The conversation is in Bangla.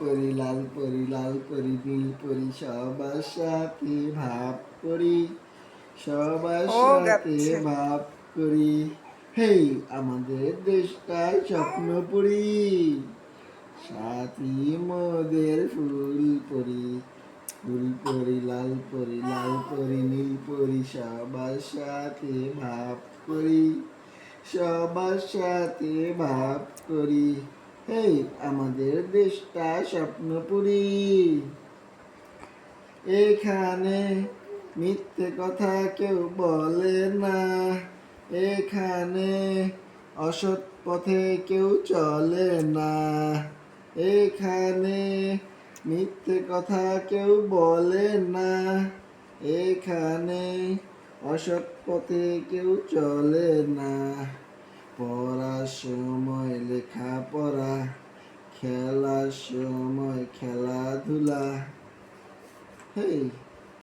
পরি লাল পরি লাল পরি নীল পরি সবার সাথে ভাব করি সবার ও সাথে গাচ্ছে। ভাব করি হেই আমাদের দেশটায় স্বপ্ন পড়ি সাথী মোদের ফুল পরি ফুল পরি লাল পরি নীল পরি সবার সাথে ভাব করি সবার সাথে ভাব করি হেই আমাদের দেশটা স্বপ্নপুরী এখানে মিথ্যে কথা কেউ বলে না এখানে অসৎ পথে কেউ চলে না এখানে মিথ্যে কথা কেউ বলে না এখানে অসৎ পথে কেউ চলে না পড়ার সময় লেখাপড়া খেলার সময় খেলাধুলা হেই